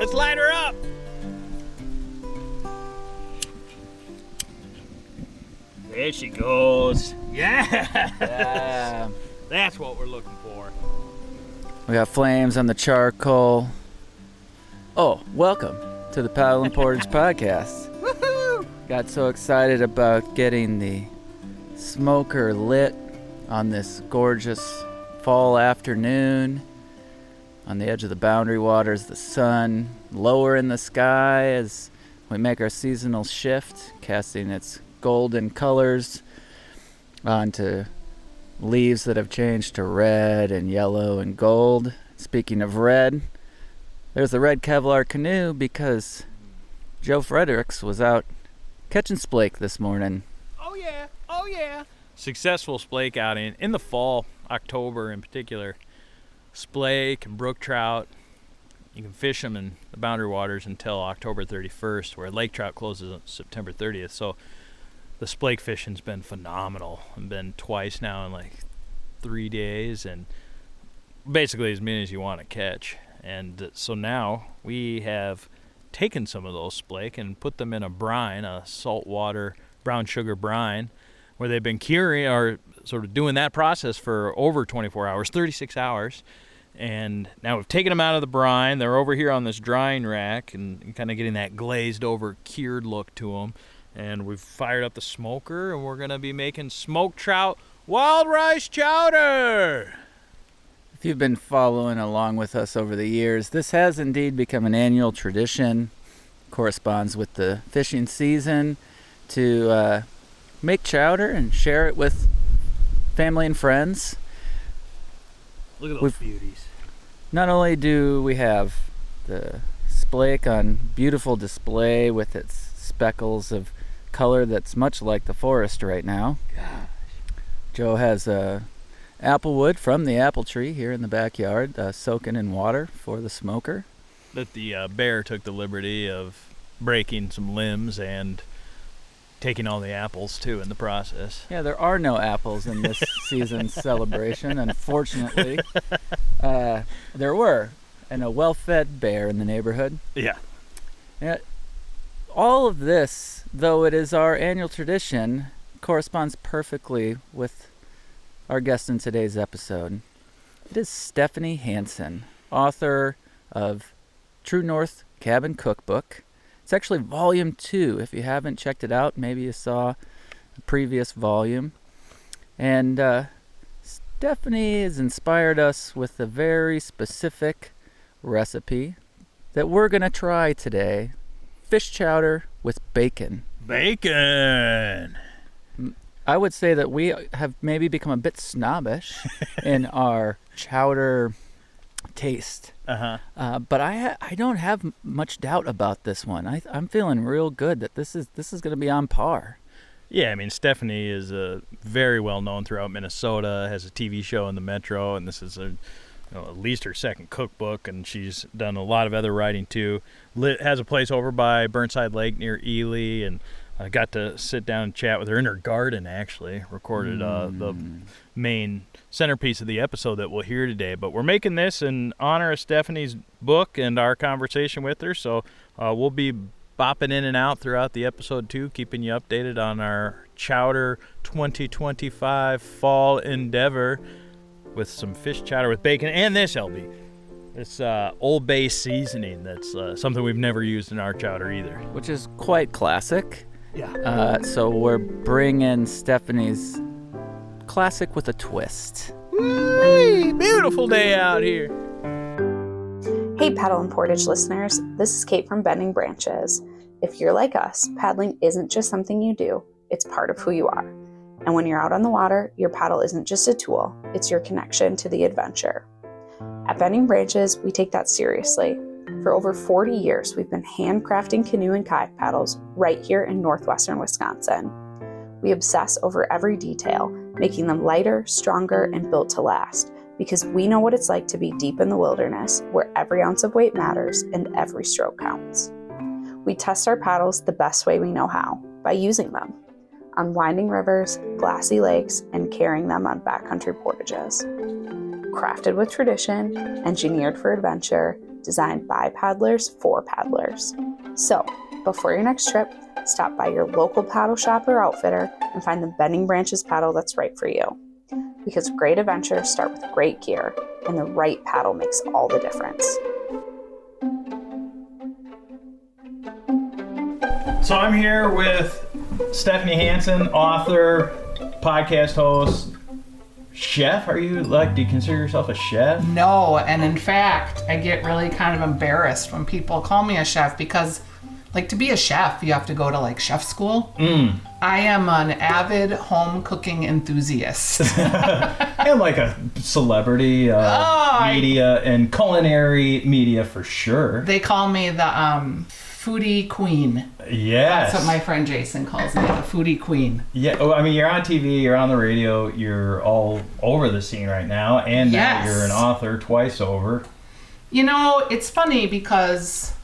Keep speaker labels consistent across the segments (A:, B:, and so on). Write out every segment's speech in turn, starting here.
A: Let's line her up. There she goes. Yeah. That's what we're looking for.
B: We got flames on the charcoal. Oh, welcome to the Paddle and Portage Podcast.
A: Woohoo!
B: Got so excited about getting the smoker lit on this gorgeous fall afternoon. On the edge of the Boundary Waters, the sun lower in the sky as we make our seasonal shift, casting its golden colors onto leaves that have changed to red and yellow and gold. Speaking of red, there's the red Kevlar canoe because Joe Fredericks was out catching splake this morning.
A: Oh yeah. Successful splake outing in the fall, October in particular. Splake and brook trout. You can fish them in the Boundary Waters until October 31st, where lake trout closes on September 30th. So the splake fishing's been phenomenal. I've been twice now in like 3 days, and basically as many as you want to catch. And so now we have taken some of those splake and put them in a brine, a saltwater brown sugar brine, where they've been curing or sort of doing that process for over 24 hours, 36 hours. And now we've taken them out of the brine. They're over here on this drying rack and kind of getting that glazed over, cured look to them. And we've fired up the smoker, and we're going to be making smoked trout wild rice chowder.
B: If you've been following along with us over the years, this has indeed become an annual tradition. Corresponds with the fishing season to make chowder and share it with family and friends.
A: Look at those beauties.
B: Not only do we have the splake on beautiful display with its speckles of color that's much like the forest right now.
A: Gosh.
B: Joe has apple wood from the apple tree here in the backyard, soaking in water for the smoker.
A: That the bear took the liberty of breaking some limbs and taking all the apples too in the process.
B: Yeah, there are no apples in this season's celebration, unfortunately. There were, and a well-fed bear in the neighborhood.
A: Yeah.
B: All of this, though it is our annual tradition, corresponds perfectly with our guest in today's episode. It is Stephanie Hansen, author of True North Cabin Cookbook. It's actually volume 2. If you haven't checked it out, maybe you saw the previous volume. And Stephanie has inspired us with a very specific recipe that we're going to try today. Fish chowder with bacon.
A: Bacon!
B: I would say that we have maybe become a bit snobbish in our chowder taste. But I don't have much doubt about this one. I'm feeling real good that this is going to be on par.
A: Yeah, I mean, Stephanie is very well known throughout Minnesota, has a TV show in the Metro, and this is at least her second cookbook, and she's done a lot of other writing too. Has a place over by Burnside Lake near Ely, and I got to sit down and chat with her in her garden, actually. Recorded the main centerpiece of the episode that we'll hear today. But we're making this in honor of Stephanie's book and our conversation with her, so we'll be bopping in and out throughout the episode too, keeping you updated on our Chowder 2025 fall endeavor with some fish chowder with bacon and this, LB. This Old Bay seasoning that's something we've never used in our chowder either.
B: Which is quite classic.
A: Yeah.
B: So we're bringing Stephanie's classic with a twist.
A: Whee! Beautiful day out here.
C: Hey, Paddle and Portage listeners. This is Kate from Bending Branches. If you're like us, paddling isn't just something you do, it's part of who you are. And when you're out on the water, your paddle isn't just a tool, it's your connection to the adventure. At Bending Branches, we take that seriously. For over 40 years, we've been handcrafting canoe and kayak paddles right here in northwestern Wisconsin. We obsess over every detail, making them lighter, stronger, and built to last, because we know what it's like to be deep in the wilderness, where every ounce of weight matters and every stroke counts. We test our paddles the best way we know how, by using them, on winding rivers, glassy lakes, and carrying them on backcountry portages. Crafted with tradition, engineered for adventure, designed by paddlers for paddlers. So, before your next trip, stop by your local paddle shop or outfitter and find the Bending Branches paddle that's right for you. Because great adventures start with great gear, and the right paddle makes all the difference.
A: So I'm here with Stephanie Hansen, author, podcast host, chef. Do you consider yourself a chef?
D: No, and in fact, I get really kind of embarrassed when people call me a chef because, to be a chef, you have to go to, chef school. I am an avid home cooking enthusiast.
A: And a celebrity media and culinary media for sure.
D: They call me the foodie queen.
A: Yes.
D: That's what my friend Jason calls me, the foodie queen.
A: Yeah, you're on TV, you're on the radio, you're all over the scene right now, and now you're an author twice over.
D: It's funny because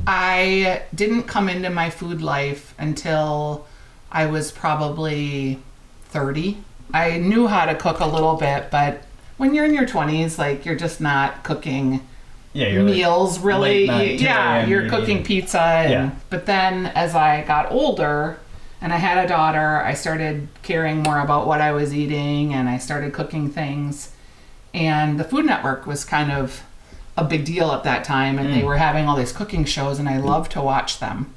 D: I didn't come into my food life until I was probably 30. I knew how to cook a little bit, but when you're in your 20s, you're just not cooking meals really. You're cooking pizza. But then as I got older and I had a daughter, I started caring more about what I was eating and I started cooking things. And the Food Network was kind of a big deal at that time, and they were having all these cooking shows and I loved to watch them.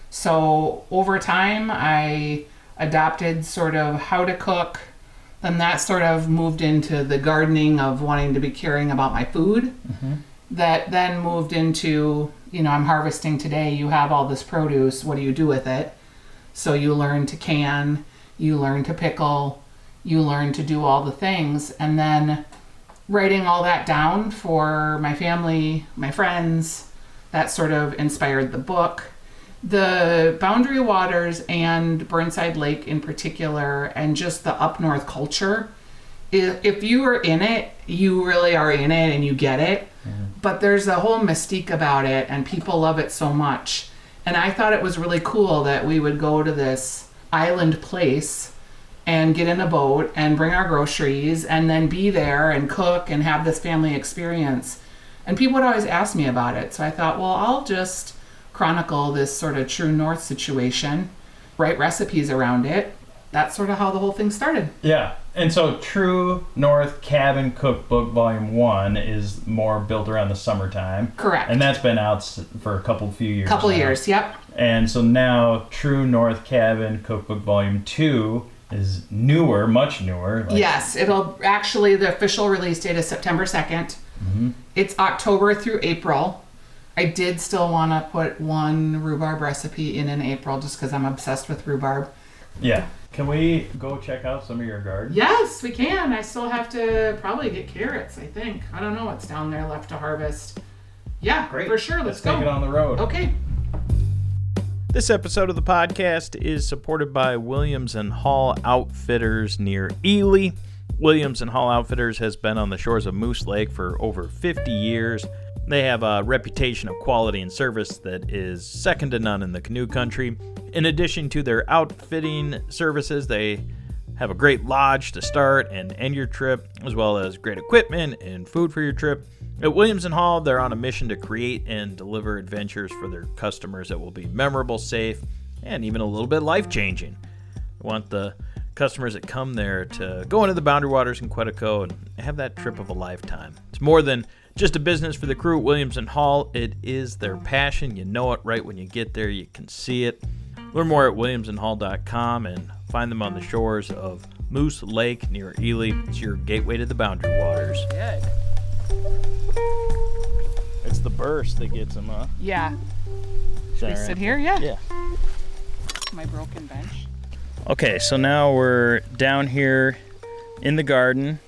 D: So over time I adopted sort of how to cook. Then that sort of moved into the gardening of wanting to be caring about my food. That then moved into, I'm harvesting today, you have all this produce, what do you do with it? So you learn to can, you learn to pickle, you learn to do all the things. And then writing all that down for my family, my friends, that sort of inspired the book. The Boundary Waters and Burnside Lake in particular, and just the up north culture, if you are in it, you really are in it and you get it. But there's a whole mystique about it and people love it so much. And I thought it was really cool that we would go to this island place and get in a boat and bring our groceries and then be there and cook and have this family experience. And people would always ask me about it. So I thought, well, I'll just chronicle this sort of true north situation, write recipes around it. That's sort of how the whole thing started. Yeah.
A: And so True North Cabin Cookbook Volume 1 is more built around the summertime.
D: Correct.
A: And that's been out for a few years
D: years, yep.
A: And so now True North Cabin Cookbook Volume 2 is newer, much newer.
D: Yes, it'll actually, the official release date is September 2nd. It's October through April. I did still want to put one rhubarb recipe in April just because I'm obsessed with rhubarb.
A: Yeah. Can we go check out some of your garden?
D: Yes, we can. I still have to probably get carrots, I think. I don't know what's down there left to harvest. Yeah, great. For sure. Let's go.
A: Take it on the road.
D: Okay.
A: This episode of the podcast is supported by Williams & Hall Outfitters near Ely. Williams & Hall Outfitters has been on the shores of Moose Lake for over 50 years. They have a reputation of quality and service that is second to none in the canoe country. In addition to their outfitting services, they have a great lodge to start and end your trip, as well as great equipment and food for your trip. At Williams & Hall, they're on a mission to create and deliver adventures for their customers that will be memorable, safe, and even a little bit life-changing. They want the customers that come there to go into the Boundary Waters in Quetico and have that trip of a lifetime. It's more than just a business for the crew at Williams & Hall. It is their passion. You know it right when you get there. You can see it. Learn more at williamsandhall.com and find them on the shores of Moose Lake near Ely. It's your gateway to the Boundary Waters.
D: Good.
A: It's the burst that gets them, huh?
D: Yeah. Should we sit here? Yeah. Yeah. My broken bench.
A: Okay, so now we're down here in the garden.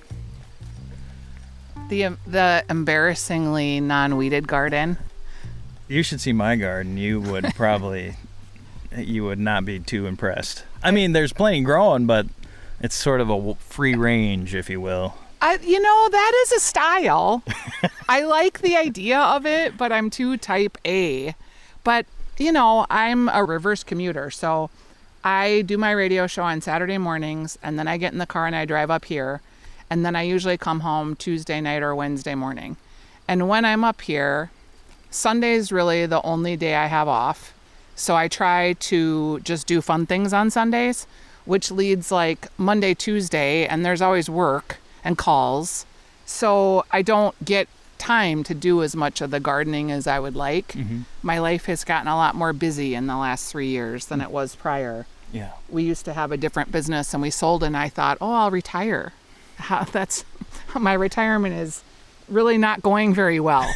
D: The embarrassingly non-weeded garden.
A: You should see my garden. You would probably, you would not be too impressed. I mean, there's plenty growing, but it's sort of a free range, if you will.
D: That is a style. I like the idea of it, but I'm too type A. But, I'm a reverse commuter, so I do my radio show on Saturday mornings, and then I get in the car and I drive up here, and then I usually come home Tuesday night or Wednesday morning. And when I'm up here, Sunday's really the only day I have off. So I try to just do fun things on Sundays, which leads like Monday, Tuesday, and there's always work and calls. So I don't get time to do as much of the gardening as I would like.
A: Mm-hmm.
D: My life has gotten a lot more busy in the last 3 years than it was prior.
A: Yeah.
D: We used to have a different business and we sold, and I thought, oh, I'll retire. That's my retirement is really not going very well.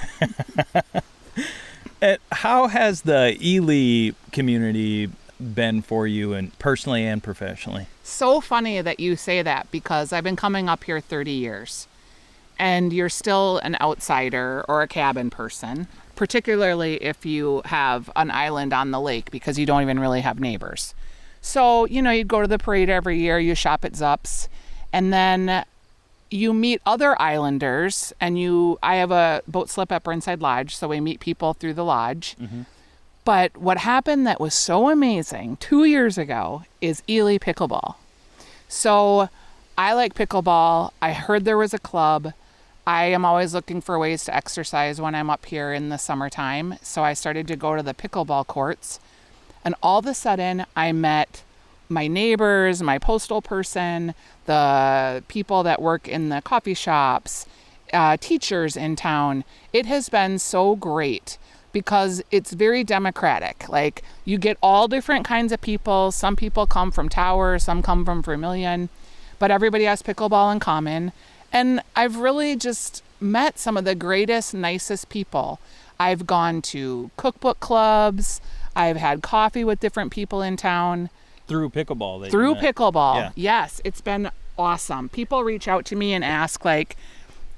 A: How has the Ely community been for you, and personally and professionally?
D: So funny that you say that, because I've been coming up here 30 years and you're still an outsider or a cabin person, particularly if you have an island on the lake, because you don't even really have neighbors. So, you'd go to the parade every year, you shop at Zups, and then you meet other islanders, and I have a boat slip at Burnside Lodge, so we meet people through the lodge.
A: Mm-hmm.
D: But what happened that was so amazing 2 years ago is Ely Pickleball. So I like pickleball. I heard there was a club. I am always looking for ways to exercise when I'm up here in the summertime. So I started to go to the pickleball courts. And all of a sudden, I met my neighbors, my postal person, the people that work in the coffee shops, teachers in town. It has been so great because it's very democratic. Like, you get all different kinds of people. Some people come from Tower, some come from Vermilion, but everybody has pickleball in common. And I've really just met some of the greatest, nicest people. I've gone to cookbook clubs. I've had coffee with different people in town.
A: Through pickleball.
D: Through pickleball.
A: Yeah.
D: Yes, it's been awesome. People reach out to me and ask, like,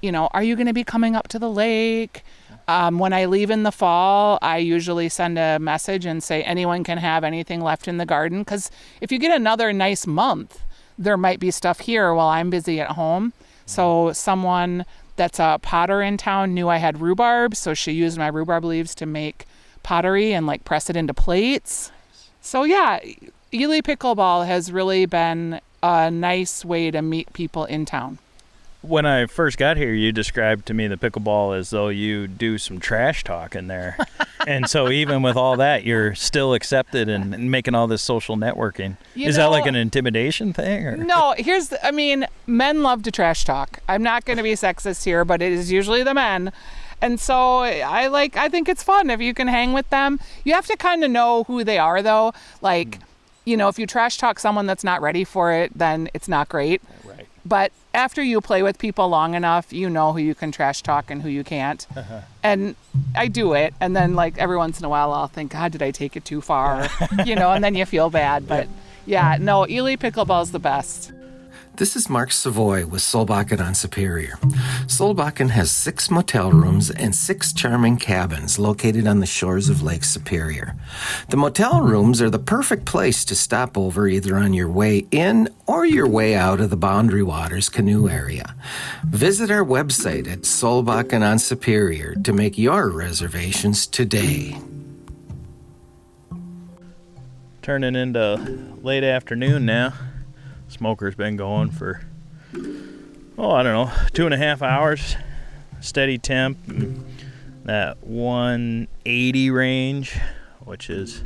D: are you going to be coming up to the lake? When I leave in the fall, I usually send a message and say anyone can have anything left in the garden. Because if you get another nice month, there might be stuff here while I'm busy at home. So someone that's a potter in town knew I had rhubarb, so she used my rhubarb leaves to make pottery and like press it into plates. So yeah, Ely Pickleball has really been a nice way to meet people in town.
A: When I first got here, you described to me the pickleball as though you do some trash talk in there. And so even with all that, you're still accepted and making all this social networking. Is that like an intimidation thing? Or?
D: No, men love to trash talk. I'm not going to be sexist here, but it is usually the men. And so I think it's fun if you can hang with them. You have to kind of know who they are, though. Like, if you trash talk someone that's not ready for it, then it's not great.
A: Right.
D: But after you play with people long enough, you know who you can trash talk and who you can't. Uh-huh. And I do it. And then, like, every once in a while, I'll think, God, did I take it too far? And then you feel bad. But Ely Pickleball's the best.
E: This is Mark Savoy with Solbakken on Superior. Solbakken has 6 motel rooms and 6 charming cabins located on the shores of Lake Superior. The motel rooms are the perfect place to stop over either on your way in or your way out of the Boundary Waters canoe area. Visit our website at Solbakken on Superior to make your reservations today.
A: Turning into late afternoon now. Smoker's been going for, 2.5 hours. Steady temp, that 180 range, which is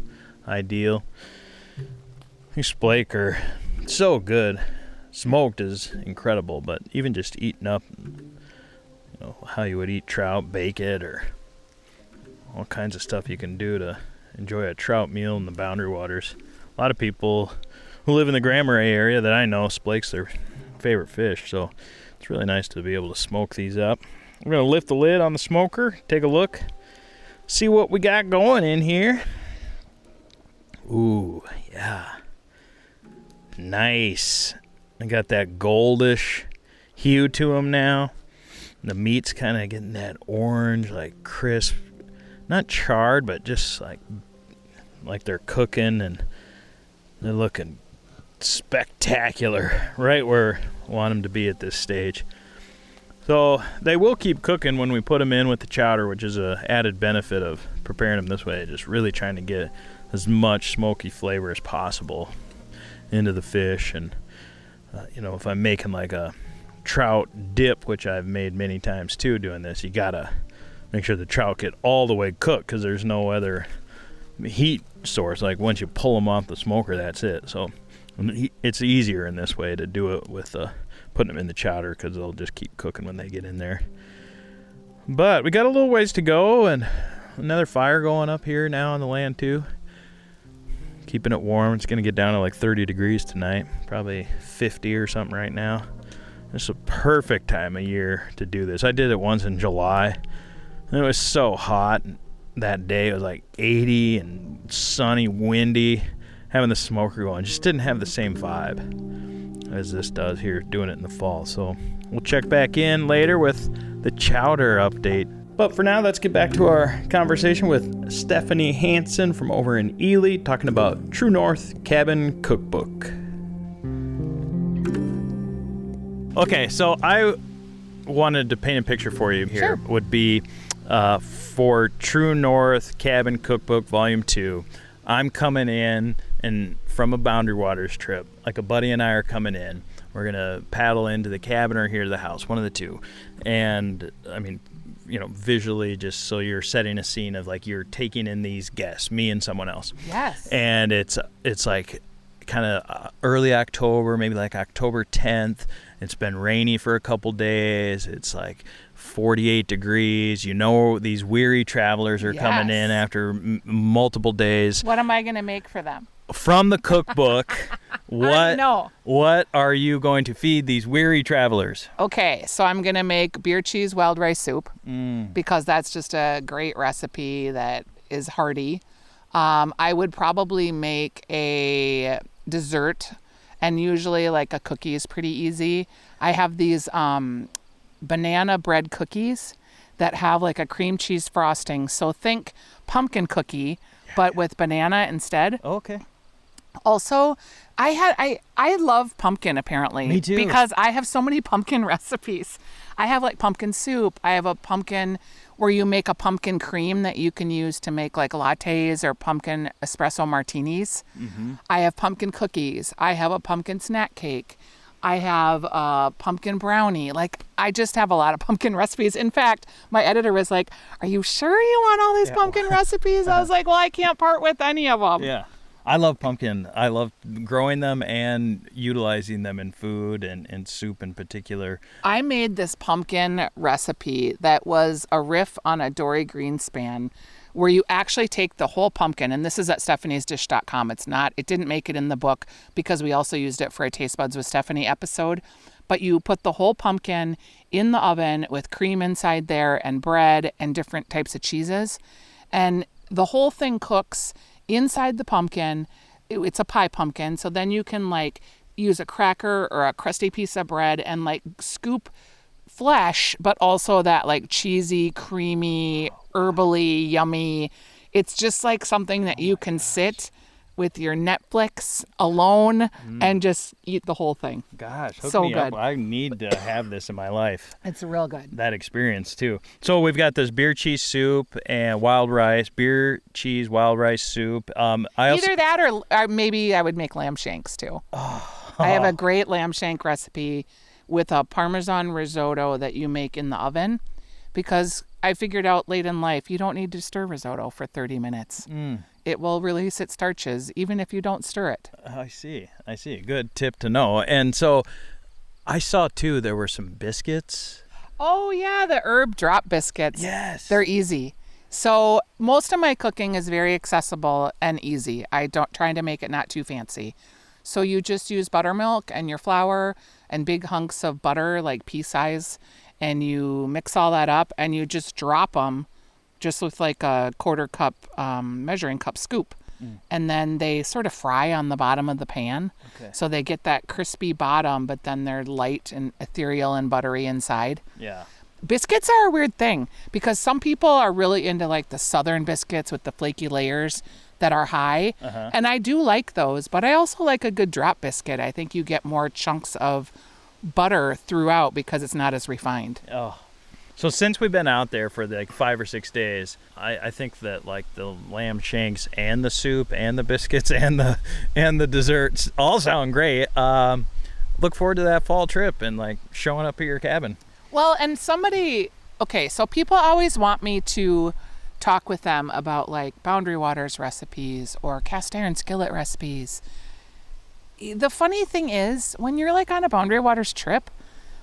A: ideal. These Splake are so good. Smoked is incredible, but even just eating up, how you would eat trout, bake it, or all kinds of stuff you can do to enjoy a trout meal in the Boundary Waters. A lot of people who live in the Grand Marais area that I know, Splake's their favorite fish, so it's really nice to be able to smoke these up. We're going to lift the lid on the smoker, take a look, see what we got going in here. Ooh, yeah. Nice. I got that goldish hue to them now. The meat's kind of getting that orange, like crisp, not charred, but just like they're cooking, and they're looking spectacular, right where I want them to be at this stage. So they will keep cooking when we put them in with the chowder, which is a added benefit of preparing them this way, just really trying to get as much smoky flavor as possible into the fish. And if I'm making like a trout dip, which I've made many times too doing this, you gotta make sure the trout get all the way cooked, because there's no other heat source. Like once you pull them off the smoker, that's it. So it's easier in this way to do it with putting them in the chowder, because they'll just keep cooking when they get in there. But we got a little ways to go, and another fire going up here now on the land too. Keeping it warm. It's going to get down to like 30 degrees tonight, probably 50 or something right now. It's a perfect time of year to do this. I did it once in July, and it was so hot that day. It was like 80 and sunny, windy. Having the smoker going just didn't have the same vibe as this does here, doing it in the fall. So we'll check back in later with the chowder update. But for now, let's get back to our conversation with Stephanie Hansen from over in Ely, talking about True North Cabin Cookbook. Okay, so I wanted to paint a picture for you here.
D: Sure.
A: Would be for True North Cabin Cookbook Volume 2. I'm coming in and from a Boundary Waters trip. Like a buddy and I are coming in. We're going to paddle into the cabin or here to the house, one of the two. And, I mean, you know, visually, just so you're setting a scene of like you're taking in these guests, me and someone else.
D: Yes.
A: And it's like kind of early October, maybe like October 10th. It's been rainy for a couple days. It's like 48 degrees. You know, these weary travelers are coming in after multiple days.
D: What am I going to make for them?
A: From the cookbook,
D: No.
A: what are you going to feed these weary travelers?
D: Okay, so I'm going to make beer cheese wild rice soup because that's just a great recipe that is hearty. I would probably make a dessert, and usually like a cookie is pretty easy. I have these banana bread cookies that have like a cream cheese frosting. So think pumpkin cookie, but with banana instead.
A: Okay.
D: Also, I love pumpkin apparently.
A: Me too.
D: Because I have so many pumpkin recipes. I have like pumpkin soup. I have a pumpkin where you make a pumpkin cream that you can use to make like lattes or pumpkin espresso martinis. Mm-hmm. I have pumpkin cookies. I have a pumpkin snack cake. I have a pumpkin brownie. Like, I just have a lot of pumpkin recipes. In fact, my editor was like, "Are you sure you want all these pumpkin recipes?" I was like, "Well, I can't part with any of them."
A: Yeah. I love pumpkin. I love growing them and utilizing them in food and soup in particular.
D: I made this pumpkin recipe that was a riff on a Dory Greenspan, where you actually take the whole pumpkin, and this is at stephaniesdish.com. It didn't make it in the book because we also used it for a Taste Buds with Stephanie episode, but you put the whole pumpkin in the oven with cream inside there and bread and different types of cheeses, and the whole thing cooks inside the pumpkin. It's a pie pumpkin, so then you can like use a cracker or a crusty piece of bread and like scoop flesh, but also that like cheesy, creamy, herbally, yummy. It's just like something that you can sit with your Netflix alone and just eat the whole thing.
A: Gosh, hook
D: so
A: me
D: good.
A: up. I need to have this in my life.
D: It's real good.
A: That experience too. So we've got this beer cheese soup and wild rice, beer cheese wild rice soup.
D: Either that or maybe I would make lamb shanks too. I have a great lamb shank recipe with a Parmesan risotto that you make in the oven, because I figured out late in life you don't need to stir risotto for 30 minutes. It will release its starches even if you don't stir it.
A: I see. Good tip to know. And so I saw too there were some biscuits.
D: Oh yeah, the herb drop biscuits.
A: Yes.
D: They're easy. So most of my cooking is very accessible and easy. I don't trying to make it not too fancy. So you just use buttermilk and your flour and big hunks of butter, like pea size, and you mix all that up and you just drop them just with like a quarter cup measuring cup scoop. And then they sort of fry on the bottom of the pan. Okay. So they get that crispy bottom, but then they're light and ethereal and buttery inside.
A: Yeah.
D: Biscuits are a weird thing because some people are really into like the southern biscuits with the flaky layers that are high. And I do like those, but I also like a good drop biscuit. I think you get more chunks of butter throughout because it's not as refined.
A: Oh. So since we've been out there for like 5 or 6 days, I think that like the lamb shanks and the soup and the biscuits and the desserts all sound great. Look forward to that fall trip and like showing up at your cabin.
D: Well, and somebody Okay, so people always want me to talk with them about like Boundary Waters recipes or cast iron skillet recipes. The funny thing is, when you're like on a Boundary Waters trip,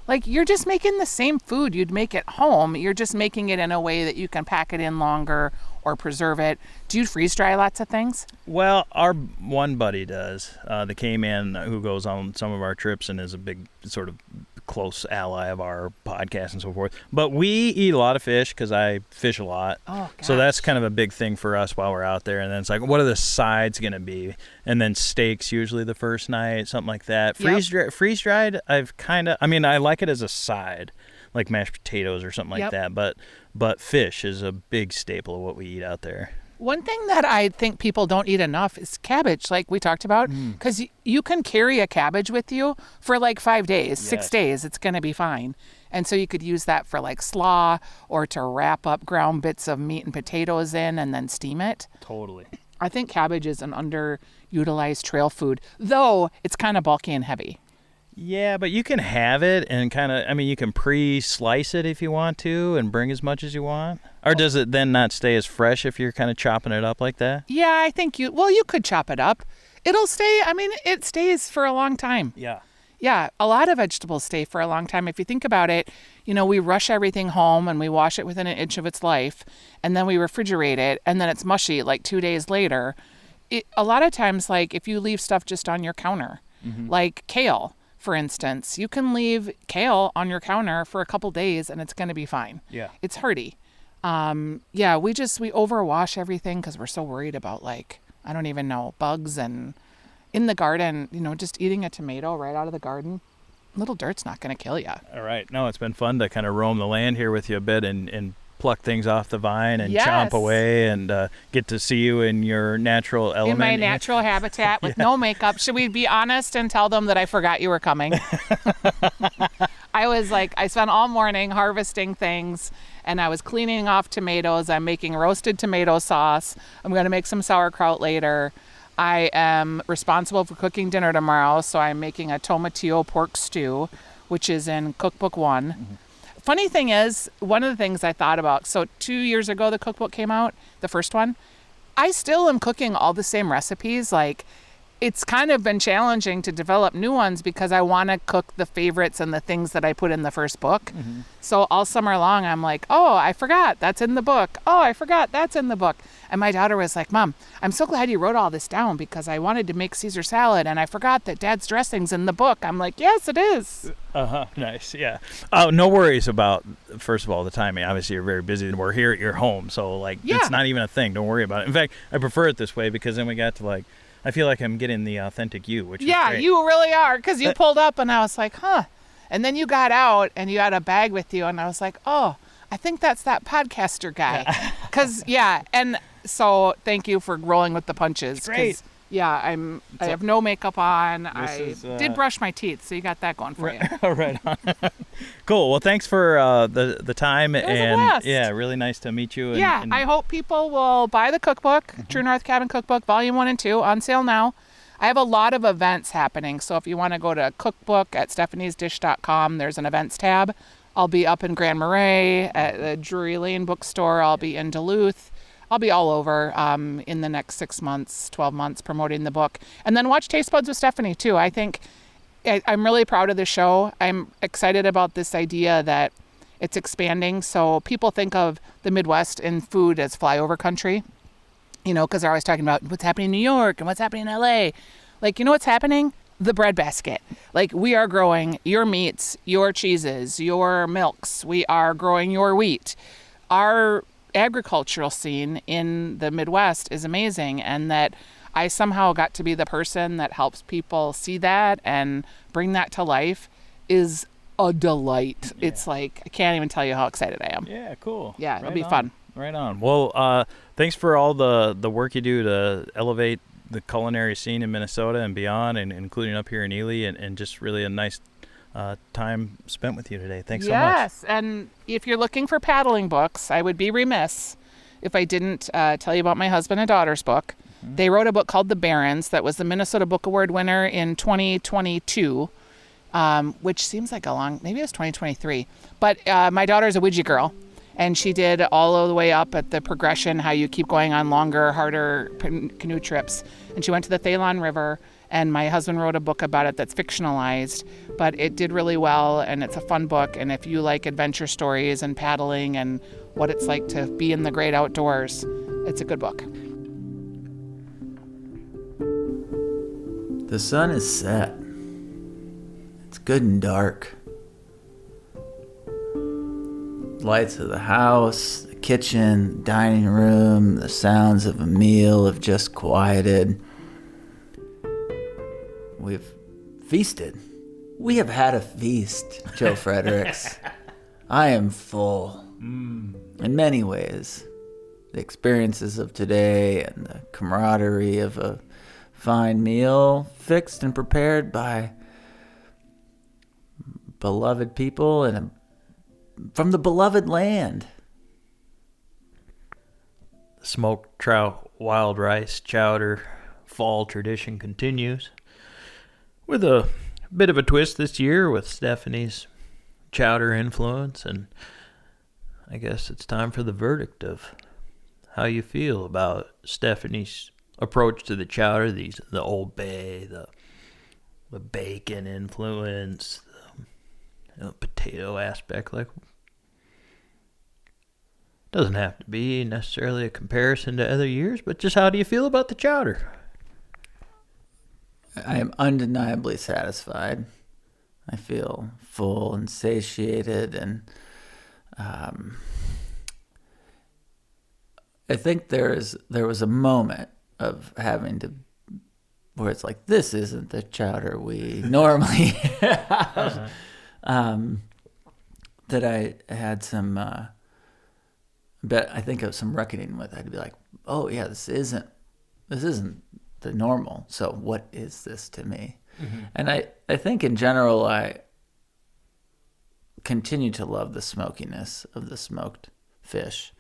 D: like you're just making the same food you'd make at home. You're just making it in a way that you can pack it in longer or preserve it. Do you freeze dry lots of things?
A: Well, our one buddy does, the K-Man who goes on some of our trips and is a big sort of close ally of our podcast and so forth. But we eat a lot of fish because I fish a lot.
D: Oh,
A: so that's kind of a big thing for us while we're out there. And then it's like, what are the sides going to be? And then steaks usually the first night, something like that. Freeze dried, I like it as a side, like mashed potatoes or something like that. But fish is a big staple of what we eat out there.
D: One thing that I think people don't eat enough is cabbage, like we talked about, because you can carry a cabbage with you for like 5 days, 6 days. It's going to be fine. And so you could use that for like slaw or to wrap up ground bits of meat and potatoes in and then steam it.
A: Totally.
D: I think cabbage is an underutilized trail food, though it's kind of bulky and heavy.
A: Yeah, but you can have it and you can pre-slice it if you want to and bring as much as you want. Or does it then not stay as fresh if you're kind of chopping it up like that?
D: Yeah, I think you could chop it up. It'll stay, it stays for a long time.
A: Yeah.
D: Yeah, a lot of vegetables stay for a long time. If you think about it, we rush everything home and we wash it within an inch of its life, and then we refrigerate it, and then it's mushy like 2 days later. A lot of times, like if you leave stuff just on your counter, like kale, for instance, you can leave kale on your counter for a couple days and it's going to be fine.
A: Yeah.
D: It's hardy. We overwash everything because we're so worried about I don't even know, bugs. And in the garden, just eating a tomato right out of the garden, little dirt's not going to kill you.
A: All right. No, it's been fun to kind of roam the land here with you a bit and pluck things off the vine and chomp away and get to see you in your natural element.
D: In my natural habitat with no makeup. Should we be honest and tell them that I forgot you were coming? I spent all morning harvesting things and I was cleaning off tomatoes. I'm making roasted tomato sauce. I'm going to make some sauerkraut later. I am responsible for cooking dinner tomorrow, so I'm making a tomatillo pork stew, which is in Cookbook 1. Mm-hmm. Funny thing is, one of the things I thought about, so 2 years ago the cookbook came out, the first one, I still am cooking all the same recipes. It's kind of been challenging to develop new ones because I want to cook the favorites and the things that I put in the first book. Mm-hmm. So all summer long, I'm like, oh, I forgot that's in the book. Oh, I forgot that's in the book. And my daughter was like, Mom, I'm so glad you wrote all this down because I wanted to make Caesar salad and I forgot that Dad's dressing's in the book. I'm like, yes, it is.
A: Nice. Yeah. Oh, no worries about, first of all, the timing. Obviously, you're very busy and we're here at your home. So it's not even a thing. Don't worry about it. In fact, I prefer it this way because then we got to I feel like I'm getting the authentic you, which is great.
D: Yeah, you really are, because you pulled up and I was like, huh. And then you got out and you had a bag with you and I was like, oh, I think that's that podcaster guy. And so thank you for rolling with the punches.
A: It's great.
D: Yeah, I have no makeup on. I did brush my teeth, so you got that going for you.
A: Right on. Cool. Well, thanks for the time.
D: It was a blast.
A: Yeah, really nice to meet you.
D: I hope people will buy the cookbook, mm-hmm. True North Cabin Cookbook, Volume 1 and 2, on sale now. I have a lot of events happening, so if you want to go to Cookbook at stephaniesdish.com, there's an events tab. I'll be up in Grand Marais at the Drury Lane bookstore. I'll be in Duluth. I'll be all over in the next 6 months, 12 months promoting the book. And then watch Taste Buds with Stephanie, too. I think I'm really proud of the show. I'm excited about this idea that it's expanding. So people think of the Midwest and food as flyover country, because they're always talking about what's happening in New York and what's happening in LA. What's happening? The breadbasket. We are growing your meats, your cheeses, your milks. We are growing your wheat. Our agricultural scene in the Midwest is amazing, and that I somehow got to be the person that helps people see that and bring that to life is a delight. Yeah. It's I can't even tell you how excited I am.
A: Yeah, cool.
D: Yeah, it'll be fun.
A: Right on. Well, thanks for all the work you do to elevate the culinary scene in Minnesota and beyond, and including up here in Ely, and just really a nice time spent with you today. Thanks so much.
D: Yes, and if you're looking for paddling books, I would be remiss if I didn't tell you about my husband and daughter's book. Mm-hmm. They wrote a book called The Barrens that was the Minnesota Book Award winner in 2022.
F: which seems like maybe it was 2023. But my daughter's a Ouija girl, and she did all the way up at the progression, how you keep going on longer, harder canoe trips. And she went to the Thalon River, and my husband wrote a book about it that's fictionalized, but it did really well, and it's a fun book. And if you like adventure stories and paddling and what it's like to be in the great outdoors, it's a good book.
B: The sun is set. It's good and dark. Lights of the house, the kitchen, dining room, the sounds of a meal have just quieted. We've feasted. We have had a feast, Joe Fredericks. I am full. In many ways. The experiences of today and the camaraderie of a fine meal fixed and prepared by beloved people and from the beloved land.
A: The smoked trout, wild rice, chowder, fall tradition continues. With a bit of a twist this year with Stephanie's chowder influence, and I guess it's time for the verdict of how you feel about Stephanie's approach to the chowder, the Old Bay, the bacon influence, the potato aspect. Like, doesn't have to be necessarily a comparison to other years, but just how do you feel about the chowder?
B: I am undeniably satisfied. I feel full and satiated, and I think there was a moment of having to, where it's like, this isn't the chowder we normally have. That I had some, but I think of some reckoning with. I'd be like, oh yeah, this isn't the normal. So what is this to me? Mm-hmm. And I think in general, I continue to love the smokiness of the smoked fish.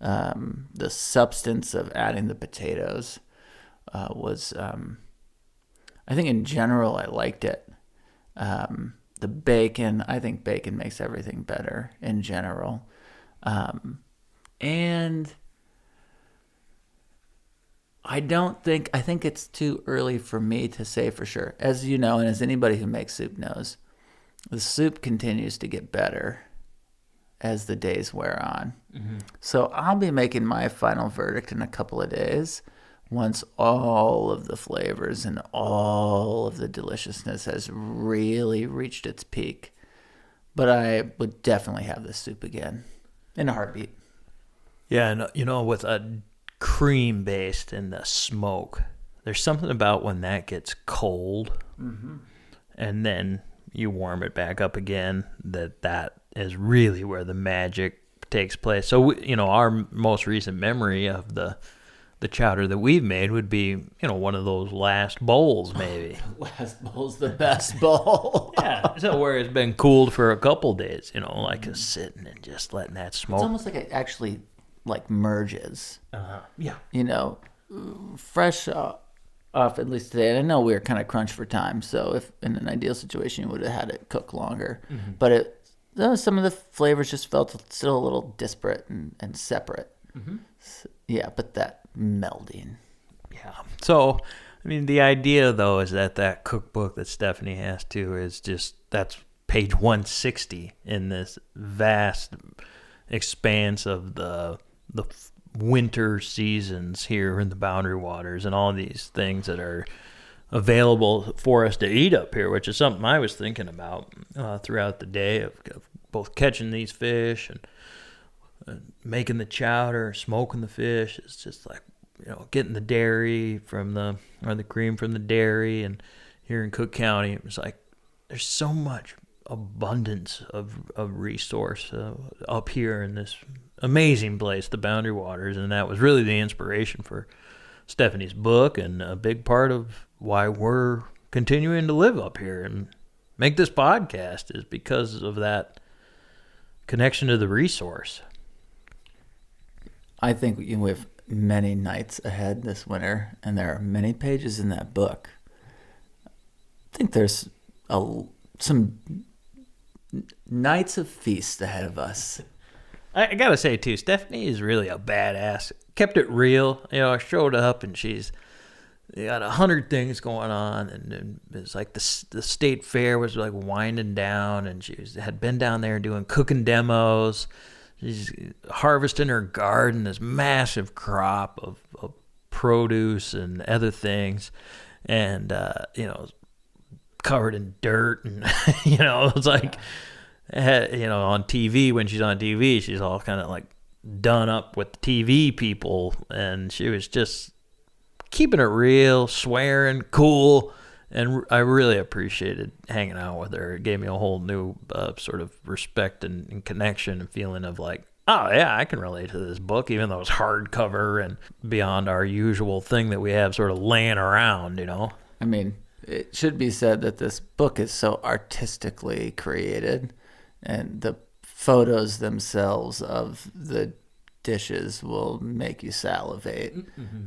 B: The substance of adding the potatoes was, I think in general, I liked it. The bacon, I think bacon makes everything better in general. And I think it's too early for me to say for sure. As you know, and as anybody who makes soup knows, the soup continues to get better as the days wear on. Mm-hmm. So I'll be making my final verdict in a couple of days once all of the flavors and all of the deliciousness has really reached its peak. But I would definitely have this soup again in a heartbeat.
A: Yeah, and with a cream based in the smoke, there's something about when that gets cold, mm-hmm. and then you warm it back up again, that is really where the magic takes place. So our most recent memory of the chowder that we've made would be one of those last bowls, maybe.
B: Last bowl's the best bowl.
A: Yeah, so where it's been cooled for a couple days, like a sitting and just letting that smoke.
B: It's almost like it actually merges.
A: Yeah.
B: Fresh off, at least today. And I know we were kind of crunched for time, so if in an ideal situation, you would have had it cook longer. Mm-hmm. But some of the flavors just felt still a little disparate and separate. Mm-hmm. So, yeah, but that melding.
A: Yeah. So, the idea, though, is that cookbook that Stephanie has, too, is just, that's page 160 in this vast expanse of the winter seasons here in the Boundary Waters and all these things that are available for us to eat up here, which is something I was thinking about throughout the day of both catching these fish and making the chowder, smoking the fish. It's just like, getting the dairy or the cream from the dairy. And here in Cook County, it was like, there's so much abundance of resource up here in this amazing place, the Boundary Waters. And that was really the inspiration for Stephanie's book, and a big part of why we're continuing to live up here and make this podcast is because of that connection to the resource.
B: I think we have many nights ahead this winter, and there are many pages in that book. I think there's some nights of feast ahead of us.
A: I gotta say too, Stephanie is really a badass. Kept it real. I showed up and she's got 100 things going on, and it was like the state fair was like winding down, and had been down there doing cooking demos. She's harvesting her garden, this massive crop of produce and other things, and covered in dirt, and it's like. On TV, when she's on TV, she's all kind of like done up with the TV people, and she was just keeping it real, swearing, cool, and I really appreciated hanging out with her. It gave me a whole new sort of respect and connection and feeling of like, oh yeah, I can relate to this book, even though it's hardcover and beyond our usual thing that we have sort of laying around,
B: I mean, it should be said that this book is so artistically created. And the photos themselves of the dishes will make you salivate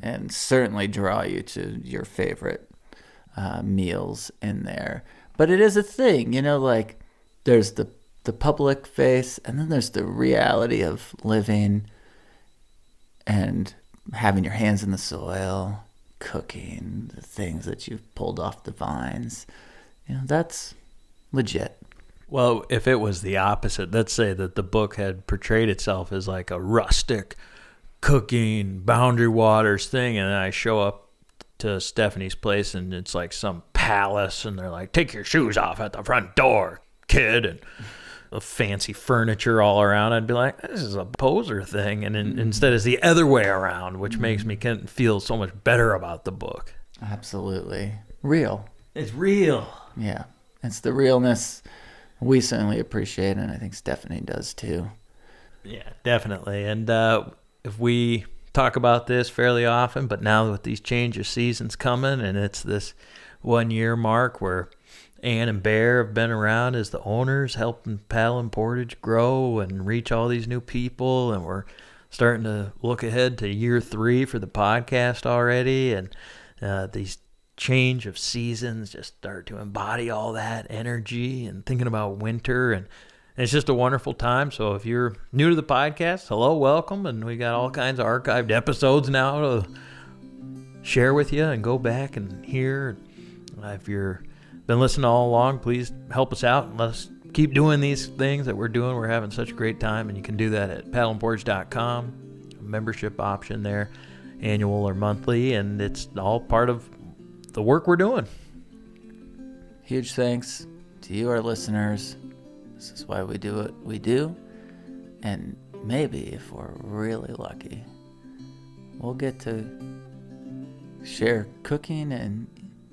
B: and certainly draw you to your favorite meals in there. But it is a thing, like there's the public face, and then there's the reality of living and having your hands in the soil, cooking, the things that you've pulled off the vines. That's legit.
A: Well, if it was the opposite, let's say that the book had portrayed itself as like a rustic cooking Boundary Waters thing, and then I show up to Stephanie's place and it's like some palace, and they're like, take your shoes off at the front door, kid, and fancy furniture all around, I'd be like, this is a poser thing. And instead it's the other way around, which makes me feel so much better about the book.
B: Absolutely. Real.
A: It's real.
B: Yeah. It's the realness we certainly appreciate, and I think Stephanie does too.
A: Yeah, definitely. And if we talk about this fairly often, but now with these change of seasons coming, and it's this 1 year mark where Ann and Bear have been around as the owners, helping Paddle and Portage grow and reach all these new people, and we're starting to look ahead to year 3 for the podcast already, and these change of seasons just start to embody all that energy and thinking about winter, and it's just a wonderful time. So if you're new to the podcast, hello, welcome, and we got all kinds of archived episodes now to share with you and go back and hear. If you're been listening all along, please help us out and let us keep doing these things that we're doing. We're having such a great time, and you can do that at paddleandportage.com. Membership option there, annual or monthly, and it's all part of the work we're doing.
B: Huge thanks to you, our listeners. This is why we do what we do. And maybe if we're really lucky, we'll get to share cooking and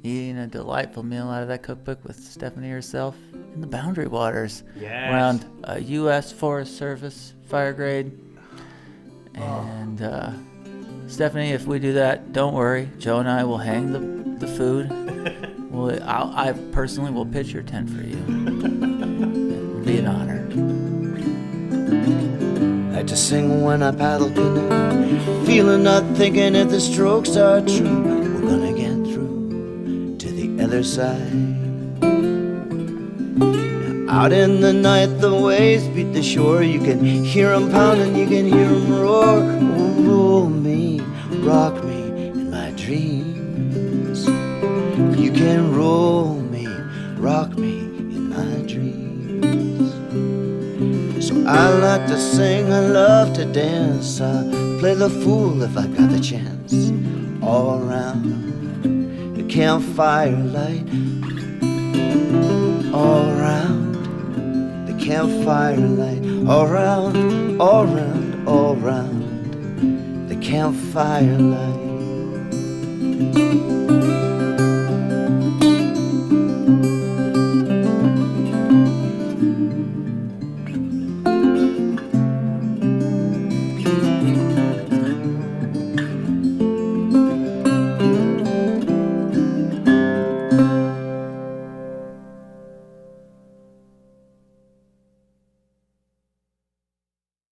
B: eating a delightful meal out of that cookbook with Stephanie herself in the Boundary Waters.
A: Yes.
B: Around a U.S. Forest Service fire grade. And Stephanie, if we do that, don't worry. Joe and I will hang the food. I personally will pitch your tent for you. It'll be an honor.
G: I like to sing when I paddle canoe, feeling not thinking if the strokes are true. We're gonna get through to the other side. Out in the night, the waves beat the shore. You can hear them pounding, you can hear them roar. Oh, roll me, rock me in my dreams. You can roll me, rock me in my dreams. So I like to sing, I love to dance. I play the fool if I got the chance. All around the campfire light, all around campfire light, all round, all round, all round the campfire light.